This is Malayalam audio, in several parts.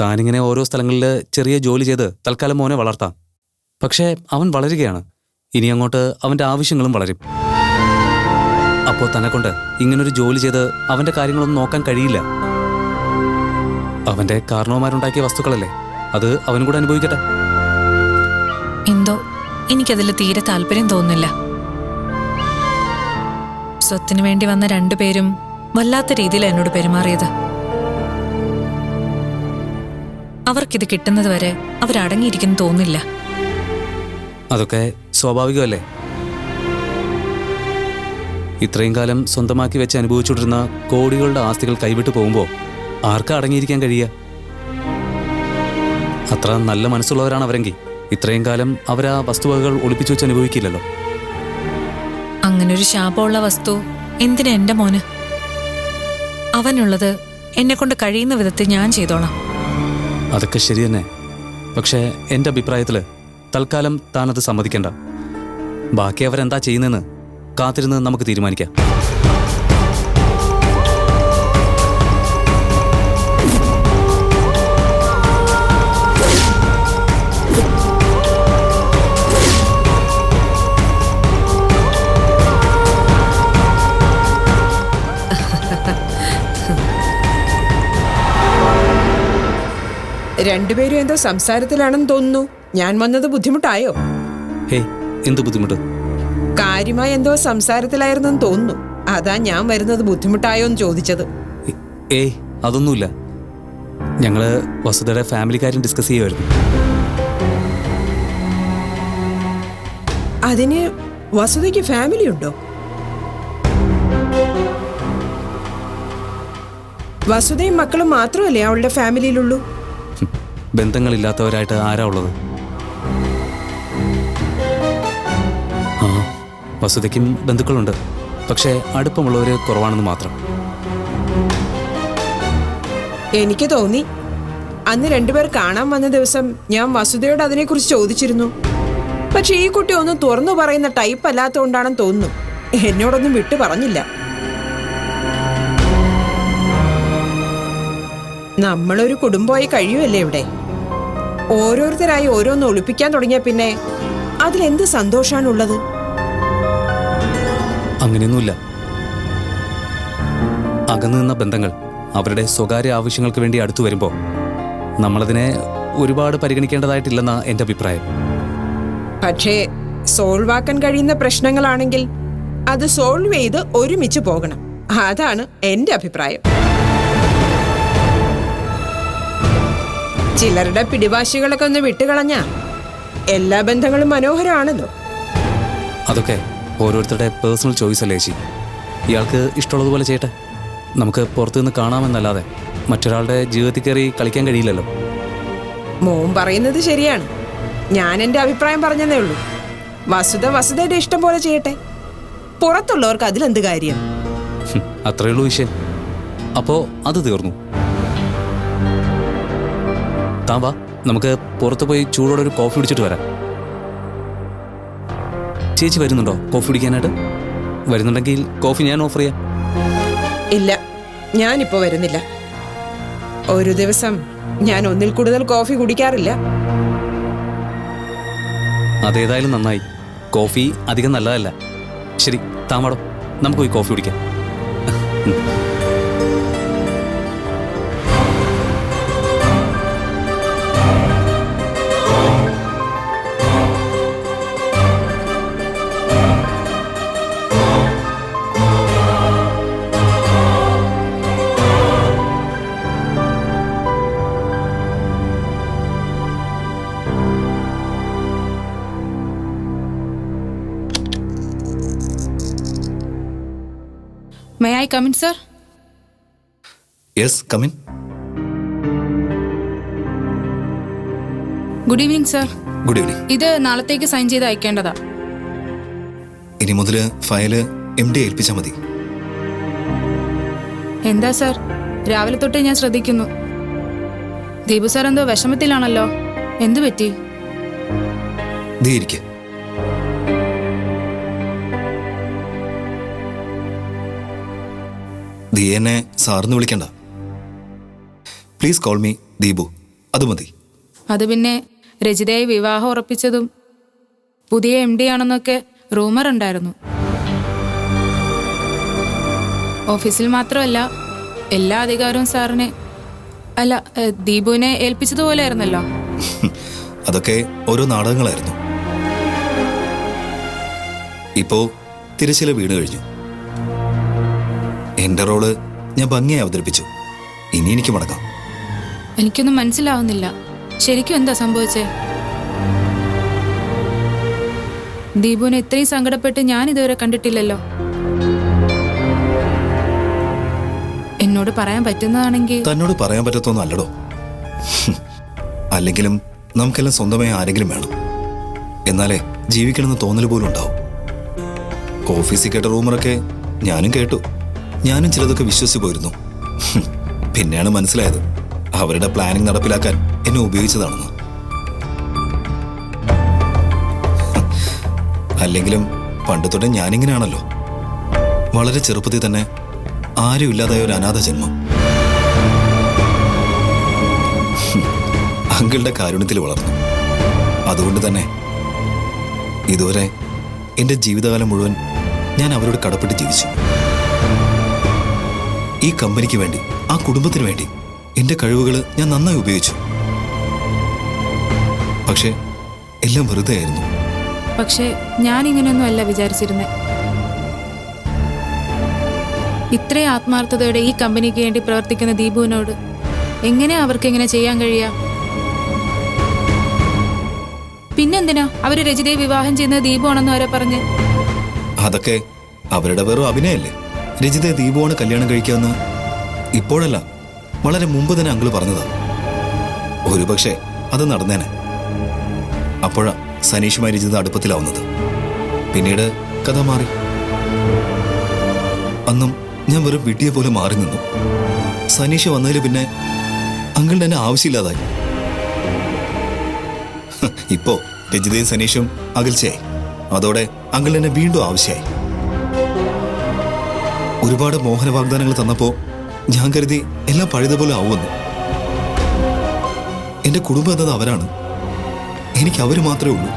താനിങ്ങനെ ഓരോ സ്ഥലങ്ങളിൽ ചെറിയ ജോലി ചെയ്ത് തൽക്കാലം മോനെ വളർത്താം. പക്ഷേ അവൻ വളരുകയാണ്. ഇനി അങ്ങോട്ട് അവൻ്റെ ആവശ്യങ്ങളും വളരും. അപ്പോൾ തന്നെക്കൊണ്ട് ഇങ്ങനൊരു ജോലി ചെയ്ത് അവൻ്റെ കാര്യങ്ങളൊന്നും നോക്കാൻ കഴിയില്ല. അവൻ്റെ കാരണവന്മാരുണ്ടാക്കിയ വസ്തുക്കളല്ലേ, അത് അവനും കൂടെ അനുഭവിക്കട്ടെ. എന്തോ എനിക്കതിൽ തീരെ താല്പര്യം തോന്നുന്നില്ല. സ്വത്തിനു വേണ്ടി വന്ന രണ്ടുപേരും വല്ലാത്ത രീതിയിൽ എന്നോട് പെരുമാറിയത്. അവർക്കിത് കിട്ടുന്നത് വരെ അവരടങ്ങിയിരിക്കുന്നു തോന്നില്ല. അതൊക്കെ സ്വാഭാവികമല്ലേ. ഇത്രയും കാലം സ്വന്തമാക്കി വെച്ച് അനുഭവിച്ചുകൊണ്ടിരുന്ന കോടികളുടെ ആസ്തികൾ കൈവിട്ടു പോകുമ്പോൾ ആർക്കാ അടങ്ങിയിരിക്കാൻ കഴിയുക? അത്ര നല്ല മനസ്സുള്ളവരാണ് അവരെങ്കിൽ ഇത്രയും കാലം അവരാ വസ്തുവകകൾ ഒളിപ്പിച്ചു വെച്ച് അനുഭവിക്കില്ലല്ലോ. അങ്ങനൊരു ശാപമുള്ള വസ്തു എന്തിനാ എന്റെ മോന്? അവനുള്ളത് എന്നെ കൊണ്ട് കഴിയുന്ന വിധത്തിൽ ഞാൻ ചെയ്തോളാം. അതൊക്കെ ശരി തന്നെ. പക്ഷേ എൻ്റെ അഭിപ്രായത്തിൽ തൽക്കാലം താനത് സമ്മതിക്കണ്ട. ബാക്കി അവരെന്താ ചെയ്യുന്നതെന്ന് കാത്തിരുന്ന് നമുക്ക് തീരുമാനിക്കാം. രണ്ടുപേരും എന്തോ സംസാരത്തിലാണെന്ന് തോന്നുന്നു. ഞാൻ വന്നത് ബുദ്ധിമുട്ടായോ? ഹേ, എന്ത് ബുദ്ധിമുട്ട്? കാര്യമായി എന്തോ സംസാരത്തിലായിരുന്നെന്ന് തോന്നുന്നു. അതാ ഞാൻ വരുന്നത് ബുദ്ധിമുട്ടായോ എന്ന് ചോദിച്ചത്. ഏയ്, അതൊന്നുമില്ല. ഞങ്ങള് വസുധയുടെ ഫാമിലി കാര്യം ഡിസ്കസ് ചെയ്യുമായിരുന്നു. അതിന് വസുധയ്ക്ക് ഫാമിലി ഉണ്ടോ? വസുധയും മക്കളും മാത്രമല്ലേ അവളുടെ ഫാമിലിയിലുള്ളൂ? ബന്ധങ്ങളില്ലാത്തവരായിട്ട് ആരാ ഉള്ളത്? ആ, വസുധയ്ക്കും ബന്ധുക്കളുണ്ട്. പക്ഷേ അടുപ്പമുള്ളവർ കുറവാണെന്ന് മാത്രം. എനിക്ക് തോന്നി അന്ന് രണ്ടുപേർ കാണാൻ വന്ന ദിവസം ഞാൻ വസുധയോട് അതിനെക്കുറിച്ച് ചോദിച്ചിരുന്നു. പക്ഷെ ഈ കുട്ടി ഒന്നും തുറന്നു പറയുന്ന ടൈപ്പ് അല്ലാത്തതുകൊണ്ടാണെന്ന് തോന്നുന്നു എന്നോടൊന്നും വിട്ടു പറഞ്ഞില്ല. നമ്മളൊരു കുടുംബമായി കഴിയുമല്ലേ ഇവിടെ. ഓരോരുത്തരായി ഓരോന്ന് ഒളിപ്പിക്കാൻ തുടങ്ങിയ പിന്നെ അതിലെന്ത് സന്തോഷാണുള്ളത്? അങ്ങനെയൊന്നുമില്ല. അകന്നു നിന്ന ബന്ധങ്ങൾ അവരുടെ സ്വകാര്യ ആവശ്യങ്ങൾക്ക് വേണ്ടി അടുത്തു വരുമ്പോൾ നമ്മളതിനെ ഒരുപാട് പരിഗണിക്കേണ്ടതായിട്ടില്ലെന്നാ എൻ്റെ അഭിപ്രായം. പക്ഷേ സോൾവ് ആക്കാൻ കഴിയുന്ന പ്രശ്നങ്ങളാണെങ്കിൽ അത് സോൾവ് ചെയ്ത് ഒരുമിച്ച് പോകണം. അതാണ് എൻ്റെ അഭിപ്രായം. ചിലരുടെ പിടിവാശികളൊക്കെ ഒന്ന് വിട്ടുകളഞ്ഞാ എല്ലാ ബന്ധങ്ങളും മനോഹരമാണല്ലോ. അതൊക്കെ ഓരോരുത്തരുടെ പേഴ്സണൽ ചോയ്സ് അല്ലേ ചേച്ചി. ഇയാൾക്ക് ഇഷ്ടമുള്ളതുപോലെ ചെയ്യട്ടെ. നമുക്ക് പുറത്തുനിന്ന് കാണാമെന്നല്ലാതെ മറ്റൊരാളുടെ ജീവിതത്തിൽ കയറി കളിക്കാൻ കഴിയില്ലല്ലോ. മോൻ പറയുന്നത് ശരിയാണ്. ഞാൻ എൻ്റെ അഭിപ്രായം പറഞ്ഞതേ ഉള്ളൂ. വസുധയുടെ ഇഷ്ടം പോലെ ചെയ്യട്ടെ. പുറത്തുള്ളവർക്ക് അതിലെന്ത് കാര്യം? അത്രയേ ഉള്ളൂ വിഷയം. അപ്പോൾ അത് തീർന്നു. താൻ വാ, നമുക്ക് പുറത്ത് പോയി ചൂടോടെ ഒരു കോഫി കുടിച്ചിട്ട് വരാം. ചേച്ചി വരുന്നുണ്ടോ കോഫി കുടിക്കാനായിട്ട്? വരുന്നുണ്ടെങ്കിൽ കോഫി ഞാൻ ഓഫർ ചെയ്യാം. ഇല്ല, ഞാനിപ്പോ വരുന്നില്ല. ഒരു ദിവസം ഞാൻ ഒന്നിൽ കൂടുതൽ കോഫി കുടിക്കാറില്ല. അതേതായാലും നന്നായി. കോഫി അധികം നല്ലതല്ല. ശരി, താൻ വാടോ, നമുക്ക് പോയി കോഫി കുടിക്കാം. May I come in, sir? Yes, come in. Good evening, sir. Good evening. ഇത് നാളത്തേക്ക് സൈൻ ചെയ്ത് അയക്കേണ്ടതാ. ഇനി മുതൽ ഫയല് MD ഏൽപ്പിച്ചാൽ മതി. എന്താ സർ, രാവിലെ തൊട്ടേ ഞാൻ ശ്രദ്ധിക്കുന്നു. ദീപു സാർ എന്തോ വിഷമത്തിലാണല്ലോ. എന്തു പറ്റി? ദേ ഇരിക്ക്. ദീ എന്നെ സാറിന്ന് വിളിക്കണ്ട. Please call me Deepu. അത് മതി. അത് പിന്നെ രജിതയെ വിവാഹം ഉറപ്പിച്ചതും പുതിയ MD ആണെന്നൊക്കെ റൂമർ ഉണ്ടായിരുന്നു. ഓഫീസിൽ മാത്രമല്ല, എല്ലാ അധികാരവും സാറിനെ അല്ല ദീപുവിനെ ഏൽപ്പിച്ചതുപോലെ ആയിരുന്നല്ലോ. അതൊക്കെ ഓരോ നാടകങ്ങളായിരുന്നു. ഇപ്പോ തിരശ്ശീല വീണ് കഴിഞ്ഞു. എന്റെ റോള് ഞാൻ ഭംഗിയായി അവതരിപ്പിച്ചു. ഇനി എനിക്ക് മടങ്ങാം. എനിക്കൊന്നും മനസ്സിലാവുന്നില്ല, ശരിക്കും എന്താ സംഭവിച്ചേ? ദീപുവിനെ ഇത്രയും സങ്കടപ്പെട്ട് ഞാൻ ഇതുവരെ കണ്ടിട്ടില്ലല്ലോ. എന്നോട് പറയാൻ പറ്റുന്നതാണെങ്കിൽ. തന്നോട് പറയാൻ പറ്റത്തൊന്നും അല്ലടോ. അല്ലെങ്കിലും നമുക്കെല്ലാം സ്വന്തമായി ആരെങ്കിലും വേണം, എന്നാലേ ജീവിക്കണമെന്ന് തോന്നൽ പോലും ഉണ്ടാവും. ഓഫീസിൽ കേട്ട റൂമറൊക്കെ ഞാനും കേട്ടു. ഞാനും ചിലതൊക്കെ വിശ്വസിച്ചു പോയിരുന്നു. പിന്നെയാണ് മനസ്സിലായത് അവരുടെ പ്ലാനിങ് നടപ്പിലാക്കാൻ എന്നെ ഉപയോഗിച്ചതാണെന്ന്. അല്ലെങ്കിലും പണ്ട് തൊട്ടേ ഞാനിങ്ങനെയാണല്ലോ. വളരെ ചെറുപ്പത്തിൽ തന്നെ ആരും ഇല്ലാതായ ഒരു അനാഥ ജന്മം. അങ്കിളുടെ കാരുണ്യത്തിൽ വളർന്നു. അതുകൊണ്ട് തന്നെ ഇതുവരെ എൻ്റെ ജീവിതകാലം മുഴുവൻ ഞാൻ അവരോട് കടപ്പെട്ട് ജീവിച്ചു. ഈ കമ്പനിക്ക് വേണ്ടി, ആ കുടുംബത്തിന് വേണ്ടി എൻ്റെ കഴിവുകൾ ഞാൻ നന്നായി ഉപയോഗിച്ചു. പക്ഷേ എല്ലാം വെറുതെ ആയിരുന്നു. പക്ഷേ ഞാൻ ഇങ്ങനെയൊന്നും അല്ല വിചാരിച്ചിരുന്നേ. ഇത്രയും ആത്മാർത്ഥതയോടെ ഈ കമ്പനിക്ക് വേണ്ടി പ്രവർത്തിക്കുന്ന ദീപുവിനോട് എങ്ങനെയാ അവർക്ക് ഇങ്ങനെ ചെയ്യാൻ കഴിയുക? പിന്നെന്തിനാ അവര് രജിതയെ വിവാഹം ചെയ്യുന്നത് ദീപുവാണെന്ന് വരെ പറഞ്ഞ്? അതൊക്കെ അവരുടെ വെറും അഭിനയല്ലേ. രജിതയെ ദീപുവാണ് കല്യാണം കഴിക്കാമെന്ന് ഇപ്പോഴല്ല, വളരെ മുമ്പ് തന്നെ അങ്കിള് പറഞ്ഞതാ. ഒരുപക്ഷെ അത് നടന്നേനെ. അപ്പോഴാ സനീഷുമായി രജിത അടുപ്പത്തിലാവുന്നത്. പിന്നീട് കഥ മാറി. അന്നും ഞാൻ വെറും വിട്ടിയെ പോലെ മാറി നിന്നു. സനീഷ് വന്നതിൽ പിന്നെ അങ്കിളിന് എന്നെ ആവശ്യമില്ലാതായി. ഇപ്പോ രജിതയും സനീഷും അകൽച്ചയായി. അതോടെ അങ്കിളിന് എന്നെ വീണ്ടും ആവശ്യമായി. ഒരുപാട് മോഹന വാഗ്ദാനങ്ങൾ തന്നപ്പോ ഞാൻ കരുതി എല്ലാം പഴയതുപോലെ ആവുമെന്ന്. എന്റെ കുടുംബം എന്നത് അവരാണ്. എനിക്ക് അവര് മാത്രമേ ഉള്ളൂ.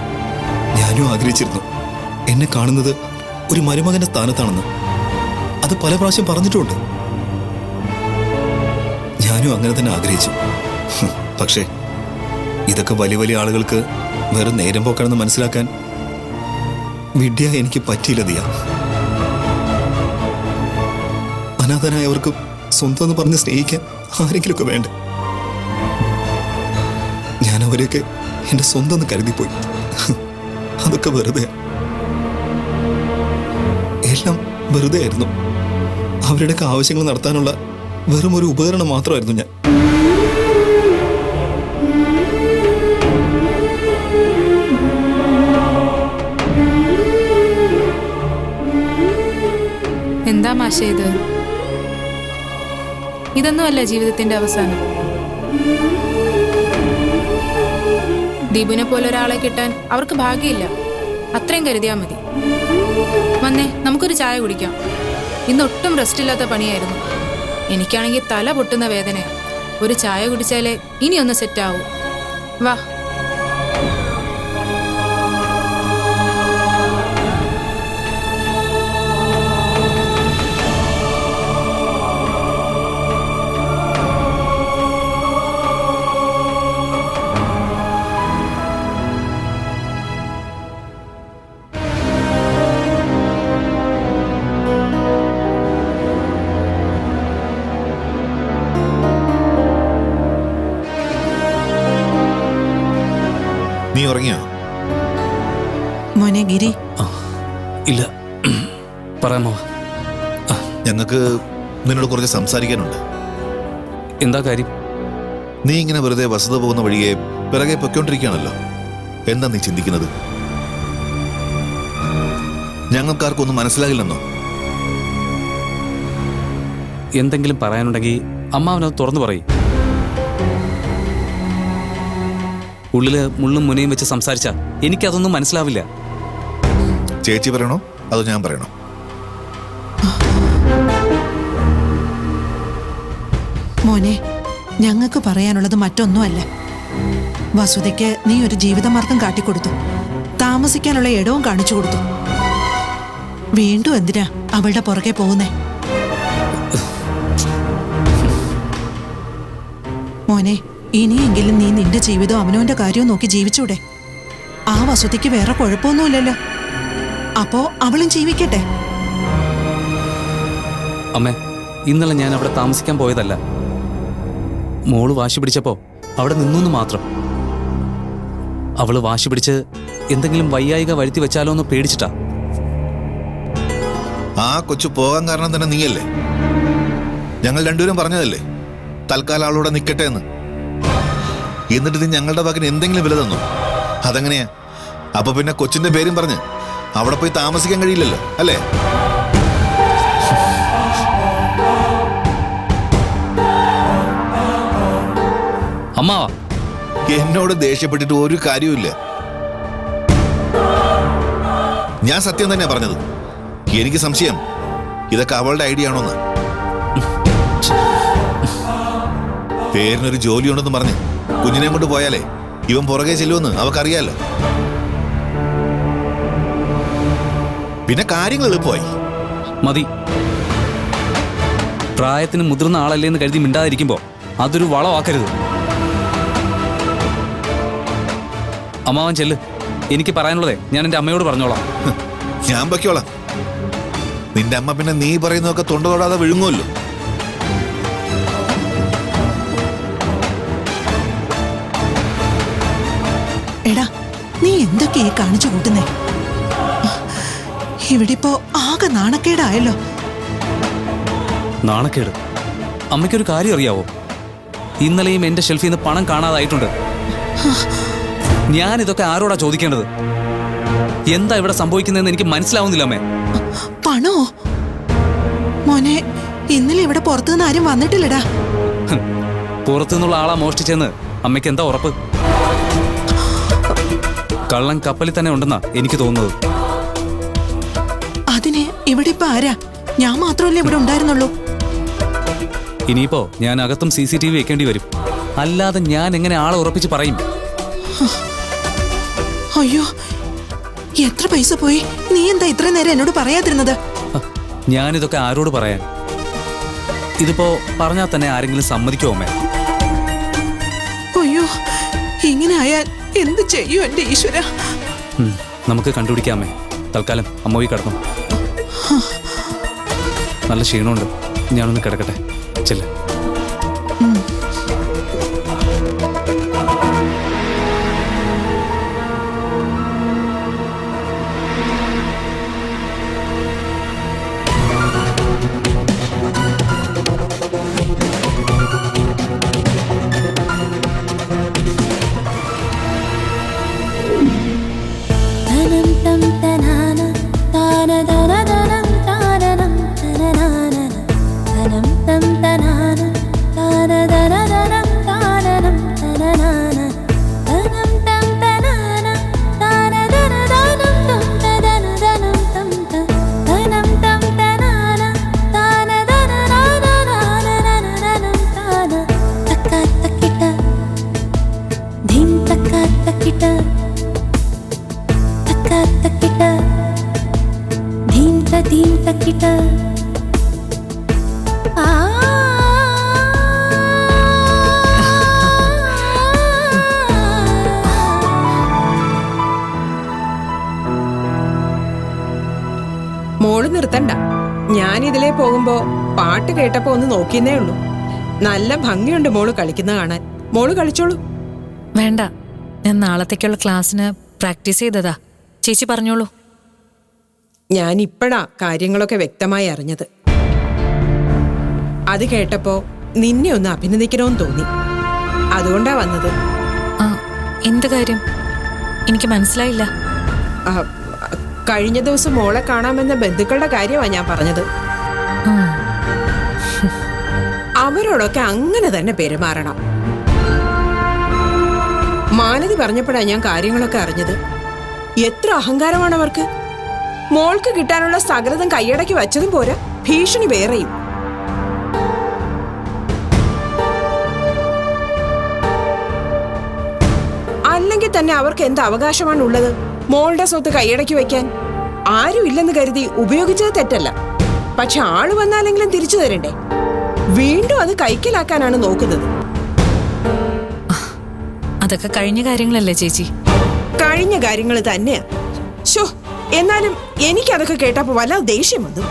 ഞാനും ആഗ്രഹിച്ചിരുന്നു എന്നെ കാണുന്നത് ഒരു മരുമകന്റെ സ്ഥാനത്താണെന്ന്. അത് പല പ്രാവശ്യം പറഞ്ഞിട്ടുണ്ട്. ഞാനും അങ്ങനെ തന്നെ ആഗ്രഹിച്ചു. പക്ഷേ ഇതൊക്കെ വലിയ വലിയ ആളുകൾക്ക് വെറും നേരം പോക്കാണെന്ന് മനസ്സിലാക്കാൻ വിദ്യ എനിക്ക് പറ്റിയില്ല. ദിയ, അനാഥനായവർക്ക് സ്വന്തം എന്ന് പറഞ്ഞ് സ്നേഹിക്കാൻ ആരെങ്കിലുമൊക്കെ വേണ്ടേ? ഞാൻ അവരെയൊക്കെ എന്റെ സ്വന്തം എന്ന് കരുതിപ്പോയി. അതൊക്കെ വെറുതെ, എല്ലാം വെറുതെ ആയിരുന്നു. അവരുടെയൊക്കെ ആവശ്യങ്ങൾ നടത്താനുള്ള വെറും ഒരു ഉപകരണം മാത്രമായിരുന്നു ഞാൻ. എന്താ മാഷേ ഇത്? ഇതൊന്നുമല്ല ജീവിതത്തിന്റെ അവസാനം. ദീപുവിനെ പോലെ ഒരാളെ കിട്ടാൻ അവർക്ക് ഭാഗ്യമില്ല. അത്രയും കരുതിയാൽ മതി. വന്നേ, നമുക്കൊരു ചായ കുടിക്കാം. ഇന്ന് ഒട്ടും റെസ്റ്റ് ഇല്ലാത്ത പണിയായിരുന്നു. എനിക്കാണെങ്കിൽ തല പൊട്ടുന്ന വേദനയാണ്. ഒരു ചായ കുടിച്ചാലേ ഇനി ഒന്ന് സെറ്റ് ആവൂ. വാ. നീ ഉറങ്ങിയോ? മോനെ ഗിരി. ഇല്ല, പറയാമോ? ഞങ്ങൾക്ക് നിന്നോട് കുറച്ച് സംസാരിക്കാനുണ്ട്. എന്താ കാര്യം? നീ ഇങ്ങനെ വെറുതെ വസത പോകുന്ന വഴിയെ പിറകെ പൊയ്ക്കൊണ്ടിരിക്കുകയാണല്ലോ. എന്താ നീ ചിന്തിക്കുന്നത്? ഞങ്ങൾക്കാർക്കൊന്നും മനസ്സിലാകില്ലെന്നോ? എന്തെങ്കിലും പറയാനുണ്ടെങ്കിൽ അമ്മാവനത് തുറന്നു പറയും. ഉള്ളില് മുള്ളും മുനയും വെച്ച് സംസാരിച്ചാ എനിക്കതൊന്നും മനസ്സിലാവില്ല. ചേച്ചി പറയണോ അതോ ഞാൻ പറയണോ? മോനെ, ഞങ്ങൾക്ക് പറയാനുള്ളത് മറ്റൊന്നുമല്ല. വസുതയ്ക്ക് നീ ഒരു ജീവിതമാർഗം കാട്ടിക്കൊടുത്തു, താമസിക്കാനുള്ള ഇടവും കാണിച്ചു കൊടുത്തു. വീണ്ടും എന്തിനാ അവളുടെ പുറകെ പോകുന്നേ? മോനെ, ഇനിയെങ്കിലും നീ നിന്റെ ജീവിതവും അവനവന്റെ കാര്യവും നോക്കി ജീവിച്ചൂടെ? ആ വസുതയ്ക്ക് വേറെ കുഴപ്പമൊന്നുമില്ലല്ലോ. അപ്പോ അവളും ജീവിക്കട്ടെ. അമ്മേ, ഇന്നലെ ഞാൻ അവിടെ താമസിക്കാൻ പോയതല്ല. മോള് വാശി പിടിച്ചപ്പോ അവിടെ നിന്നു മാത്രം. അവള് വാശി പിടിച്ച് എന്തെങ്കിലും വയ്യായിക വരുത്തി വെച്ചാലോ എന്ന് പേടിച്ചിട്ടാ. ആ കൊച്ചു പോകാൻ കാരണം തന്നെ നീയല്ലേ? ഞങ്ങൾ രണ്ടുപേരും പറഞ്ഞതല്ലേ തൽക്കാലം അവളോടെ നിൽക്കട്ടെ എന്ന്. എന്നിട്ട് നീ ഞങ്ങളുടെ വാക്കിന് എന്തെങ്കിലും വില തന്നു? അതെങ്ങനെയാ? അപ്പൊ പിന്നെ കൊച്ചിന്റെ പേരും പറഞ്ഞ് അവിടെ പോയി താമസിക്കാൻ കഴിയില്ലല്ലോ, അല്ലേ? അമ്മാവാ, എന്നോട് ദേഷ്യപ്പെട്ടിട്ട് ഒരു കാര്യവുമില്ല. ഞാൻ സത്യം തന്നെയാ പറഞ്ഞത്. എനിക്ക് സംശയം ഇതൊക്കെ അവളുടെ ഐഡിയ ആണോന്ന്. പേരിനൊരു ജോലിയുണ്ടെന്ന് പറഞ്ഞ് കുഞ്ഞിനെ കൊണ്ട് പോയാലേ ഇവൻ പുറകെ ചെല്ലുമെന്ന് അവക്കറിയാലോ. പിന്നെ കാര്യങ്ങൾ എളുപ്പമായി. മതി. പ്രായത്തിന് മുതിർന്ന ആളല്ലേ എന്ന് കരുതി മിണ്ടാതിരിക്കുമ്പോ അതൊരു വളമാക്കരുത്. അമ്മാവൻ ചെല്ല്. എനിക്ക് പറയാനുള്ളതേ ഞാൻ എൻ്റെ അമ്മയോട് പറഞ്ഞോളാം. ഞാൻ പൊയ്ക്കോളാം. നിന്റെ അമ്മ പിന്നെ നീ പറയുന്നതൊക്കെ തൊണ്ട തൊടാതെ വിഴുങ്ങുമല്ലോ. എടാ, നീ എന്തൊക്കെ ഈ കാണിച്ചു കൂട്ടുന്നേ? ഇവിടിപ്പോ ആകെ നാണക്കേടായല്ലോ. നാണക്കേട്? അമ്മയ്ക്കൊരു കാര്യം അറിയാവോ? ഇന്നലെയും എൻ്റെ ഷെൽഫിൽ നിന്ന് പണം കാണാതായിട്ടുണ്ട്. ഞാൻ ഇതൊക്കെ ആരോടാ ചോദിക്കേണ്ടത്? എന്താ ഇവിടെ സംഭവിക്കുന്നതെന്ന് എനിക്ക് മനസ്സിലാവുന്നില്ല അമ്മേ. പണോ? മോനെ, ഇന്നലെ ഇവിടെ പുറത്തുനിന്ന് ആരും വന്നിട്ടില്ലടാ. പുറത്തുനിന്നുള്ള ആളാ മോഷ്ടിച്ചെന്ന് അമ്മയ്ക്ക് എന്താ ഉറപ്പ്? കള്ളൻ കപ്പലിൽ തന്നെ ഉണ്ടെന്നാ എനിക്ക് തോന്നുന്നത്. അതിന് ഇവിടെ ഇപ്പൊ ആരാ? ഞാൻ മാത്രമല്ലേ ഇവിടെ ഉണ്ടായിരുന്നുള്ളൂ. ഇനിയിപ്പോ ഞാൻ അകത്തും CCTV വെക്കേണ്ടി വരും. അല്ലാതെ ഞാൻ എങ്ങനെ ആളെ ഉറപ്പിച്ച് പറയും? അയ്യോ, എത്ര പൈസ പോയി? നീ എന്താ ഇത്രയും നേരം എന്നോട് പറയാതിരുന്നത്? ഞാനിതൊക്കെ ആരോട് പറയാൻ? ഇതിപ്പോ പറഞ്ഞാൽ തന്നെ ആരെങ്കിലും സമ്മതിക്കുമോ അമ്മേ? അയ്യോ, ഇങ്ങനെ ആയാൽ എന്ത് ചെയ്യൂ എന്റെ ഈശ്വര? നമുക്ക് കണ്ടുപിടിക്കാമേ. തൽക്കാലം അമ്മ പോയി കിടന്നു. നല്ല ക്ഷീണമുണ്ട്. ഞാനൊന്ന് കിടക്കട്ടെ. ചെല്ല. മോള് നിർത്തണ്ട. ഞാൻ ഇതിലേ പോകുമ്പോ പാട്ട് കേട്ടപ്പോ ഒന്ന് നോക്കിയെന്നേ ഉള്ളൂ. നല്ല ഭംഗിയുണ്ട് മോള് കളിക്കുന്ന കാണാൻ. മോള് കളിച്ചോളൂ. വേണ്ട, ഞാൻ നാളത്തേക്കുള്ള ക്ലാസ്സിന് പ്രാക്ടീസ് ചെയ്തതാ. ചേച്ചി പറഞ്ഞോളൂ. ഞാൻ ഇപ്പഴാ കാര്യങ്ങളൊക്കെ വ്യക്തമായി അറിഞ്ഞത്. അത് കേട്ടപ്പോ നിന്നെ ഒന്ന് അഭിനന്ദിക്കണമെന്ന് തോന്നി. അതുകൊണ്ടാ വന്നത്. ആ, എന്ത് കാര്യം? എനിക്ക് മനസ്സിലായില്ല. ആ, കഴിഞ്ഞ ദിവസം മോളെ കാണാമെന്ന ബന്ധുക്കളുടെ കാര്യമാണ് ഞാൻ പറഞ്ഞത്. അവരോടൊക്കെ അങ്ങനെ തന്നെ പെരുമാറണം. മാലതി പറഞ്ഞപ്പോഴാ ഞാൻ കാര്യങ്ങളൊക്കെ അറിഞ്ഞത്. എത്ര അഹങ്കാരമാണ് അവർക്ക്. മോൾക്ക് കിട്ടാനുള്ള സകലതും കൈയടക്കി വച്ചതും പോരാ, ഭീഷണി വേറെയും. അല്ലെങ്കിൽ തന്നെ അവർക്ക് എന്ത് അവകാശമാണുള്ളത് മോളുടെ സ്വത്ത് കൈയടക്കി വെക്കാൻ? ആരും ഇല്ലെന്ന് കരുതി ഉപയോഗിച്ചത് തെറ്റല്ല, പക്ഷെ ആള് വന്നാലെങ്കിലും തിരിച്ചു തരണ്ടേ? വീണ്ടും അത് കൈക്കലാക്കാനാണ് നോക്കുന്നത്. അതൊക്കെ കഴിഞ്ഞ കാര്യങ്ങളല്ലേ ചേച്ചി? കഴിഞ്ഞ കാര്യങ്ങൾ തന്നെയാ. ശോ, എന്നാലും എനിക്കതൊക്കെ കേട്ടപ്പോ വല്ലാതെ ദേഷ്യം വന്നു.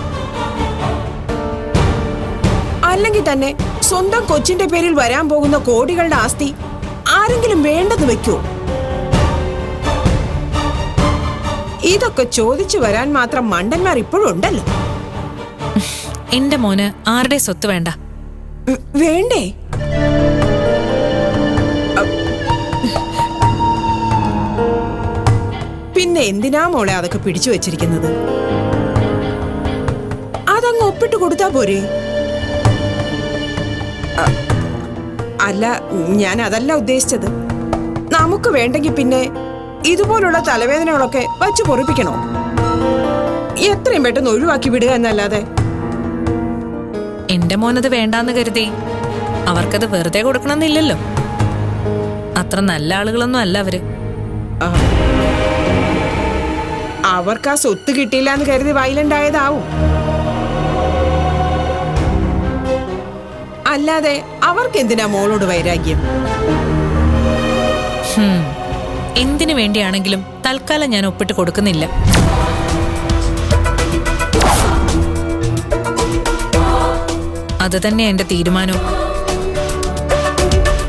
അല്ലെങ്കിൽ തന്നെ സ്വന്തം കൊച്ചിന്റെ പേരിൽ വരാൻ പോകുന്ന കോടികളുടെ ആസ്തി ആരെങ്കിലും വേണ്ടെന്ന് വെക്കുവോ? ഇതൊക്കെ ചോദിച്ചു വരാൻ മാത്രം മണ്ടന്മാർ ഇപ്പോഴും ഉണ്ടല്ലോ. എന്റെ മോന് ആരുടെ സ്വത്ത് വേണ്ട? വേണ്ടേ? പിന്നെ എന്തിനാ മോളെ അതൊക്കെ പിടിച്ചു വെച്ചിരിക്കുന്നത്? അതങ്ങ് ഒപ്പിട്ട് കൊടുത്താ പോരെ? അല്ല, ഞാൻ അതല്ല ഉദ്ദേശിച്ചത്. നമുക്ക് വേണ്ടെങ്കിൽ പിന്നെ ഇതുപോലുള്ള തലവേദനകളൊക്കെ വച്ചു പൊറിപ്പിക്കണോ? എത്രയും പെട്ടെന്ന് ഒഴിവാക്കി വിടുക എന്നല്ലാതെ. എന്റെ മോനത് വേണ്ടാന്ന് കരുതി അവർക്കത് വെറുതെ കൊടുക്കണമെന്നില്ലല്ലോ. അത്ര നല്ല ആളുകളൊന്നും അല്ല അവര്. അവർക്ക് ആ സ്വത്ത് കിട്ടിയില്ല എന്ന് കരുതി വയലന്റ് ആയതാവും. അല്ലാതെ അവർക്ക് എന്തിനാ മോളോട് വൈരാഗ്യം? എന്തിനു വേണ്ടിയാണെങ്കിലും തൽക്കാലം ഞാൻ ഒപ്പിട്ട് കൊടുക്കുന്നില്ല. അത് തന്നെ എന്റെ തീരുമാനവും.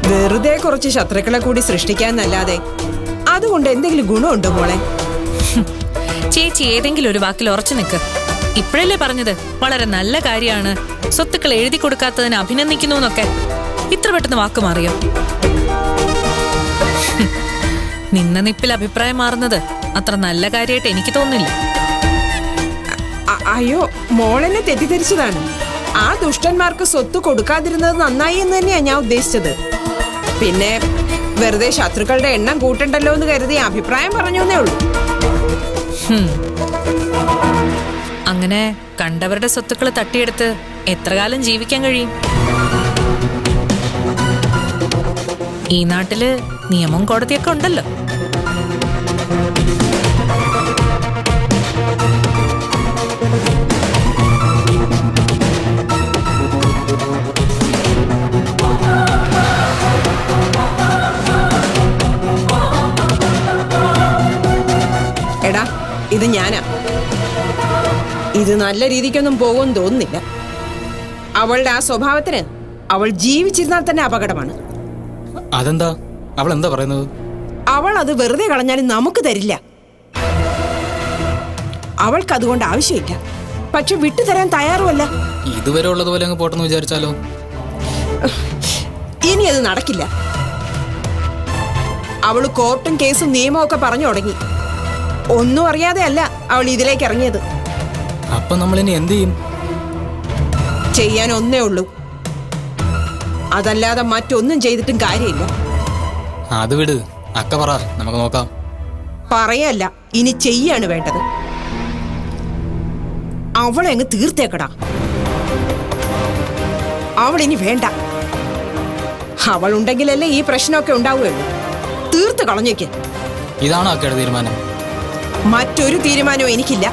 വെറുതെ കുറച്ച് ശത്രുക്കളെ കൂടി സൃഷ്ടിക്കാന്നല്ലാതെ അതുകൊണ്ട് എന്തെങ്കിലും ഗുണമുണ്ടോ മോളെ? ചേച്ചി ഏതെങ്കിലും ഒരു വാക്കിൽ ഉറച്ചു നിൽക്ക്. ഇപ്പോഴല്ലേ പറഞ്ഞത് വളരെ നല്ല കാര്യമാണ്, സ്വത്തുക്കൾ എഴുതി കൊടുക്കാത്തതിന് അഭിനന്ദിക്കുന്നു എന്നൊക്കെ. ഇത്ര പെട്ടെന്ന് വാക്ക് മാറിയോ? നിന്ന നിപ്പിൽ അഭിപ്രായം മാറുന്നത് അത്ര നല്ല കാര്യമായിട്ട് എനിക്ക് തോന്നുന്നില്ല. അയ്യോ, മോളെന്നെ തെറ്റിദ്ധരിച്ചതാണ്. ആ ദുഷ്ടന്മാർക്ക് സ്വത്ത് കൊടുക്കാതിരുന്നത് നന്നായി എന്ന് തന്നെയാ ഞാൻ ഉദ്ദേശിച്ചത്. പിന്നെ വെറുതെ ശത്രുക്കളുടെ എണ്ണം കൂട്ടണ്ടല്ലോ എന്ന് കരുതി അഭിപ്രായം പറഞ്ഞേ ഉള്ളൂ. അങ്ങനെ കണ്ടവരുടെ സ്വത്തുക്കൾ തട്ടിയെടുത്ത് എത്ര കാലം ജീവിക്കാൻ കഴിയും? ഈ നാട്ടില് നിയമം കോടതിയൊക്കെ ഉണ്ടല്ലോ. എടാ, ഇത് ഞാനാ. ഇത് നല്ല രീതിക്കൊന്നും പോകുമെന്ന് തോന്നുന്നില്ല. അവളുടെ ആ സ്വഭാവത്തിന് അവൾ ജീവിച്ചിരുന്നാൽ തന്നെ അപകടമാണ്. അതെന്താ? അവൾ എന്താ പറയുന്നത്? അവൾ അത് വെറുതെ കളഞ്ഞാലും നമുക്ക് തരില്ല. അവൾക്ക് അതുകൊണ്ട് ആവശ്യമില്ല, പക്ഷെ വിട്ടുതരാൻ തയ്യാറുമല്ല. ഇതുവരെ ഉള്ളതുപോലെ അങ്ങ് പോട്ടെന്ന് വിചാരിച്ചാലോ? ഇനി അത് നടക്കില്ല. അവള് കോർട്ടും കേസും നിയമവും ഒക്കെ പറഞ്ഞു തുടങ്ങി. ഒന്നും അറിയാതെ അല്ല അവൾ ഇതിലേക്ക് ഇറങ്ങിയത്. അപ്പൊ നമ്മൾ ഇനി എന്ത് ചെയ്യും? ചെയ്യാൻ ഒന്നേ ഉള്ളൂ, അതല്ലാതെ മറ്റൊന്നും ചെയ്തിട്ടും കാര്യമില്ല. അത് വിട്, അക്ക പറ, നമുക്ക് നോക്കാം. പറയല്ല, ഇനി ചെയ്യാണ് വേണ്ടത്. അവളെ അങ്ങ് തീർത്തേക്കടാ. അവളിനി വേണ്ട. അവളുണ്ടെങ്കിലല്ലേ ഈ പ്രശ്നമൊക്കെ ഉണ്ടാവുകയുള്ളൂ. തീർത്ത് കളഞ്ഞേക്ക്. ഇതാണോ അക്കയുടെ തീരുമാനം? മറ്റൊരു തീരുമാനവും എനിക്കില്ല.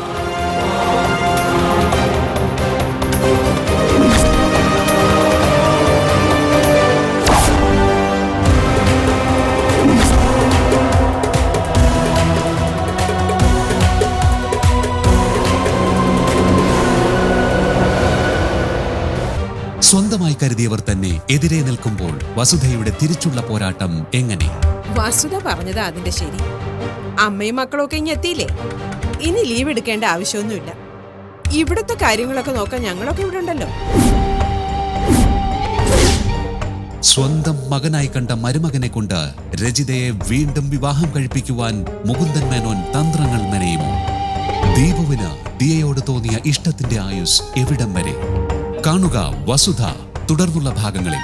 സ്വന്തമായി കരുതിയവർ തന്നെ എതിരെ നിൽക്കുമ്പോൾ വസുധയുടെ തിരിച്ചുള്ള പോരാട്ടം എങ്ങനെ? വസുധ പറഞ്ഞത് അതിന്റെ ശരി. അമ്മയും മക്കളൊക്കെ ഇനി എത്തിയില്ലേ? ഇനി ലീവ് എടുക്കേണ്ട ആവശ്യമൊന്നുമില്ല. ഇവിടുത്തെ കാര്യങ്ങളൊക്കെ നോക്കാൻ ഞങ്ങളൊക്കെ ഇവിടെ ഉണ്ടല്ലോ. സ്വന്തം മകനായി കണ്ട മരുമകനെ കൊണ്ട് രജിതയെ വീണ്ടും വിവാഹം കഴിപ്പിക്കുവാൻ മുകുന്ദൻ മേനോൻ തന്ത്രങ്ങൾ മെനയുമോ? ദീപുവിന് ദിയയോട് തോന്നിയ ഇഷ്ടത്തിന്റെ ആയുസ് എവിടം വരെ? കാണുക വസുധ തുടർന്നുള്ള ഭാഗങ്ങളിൽ.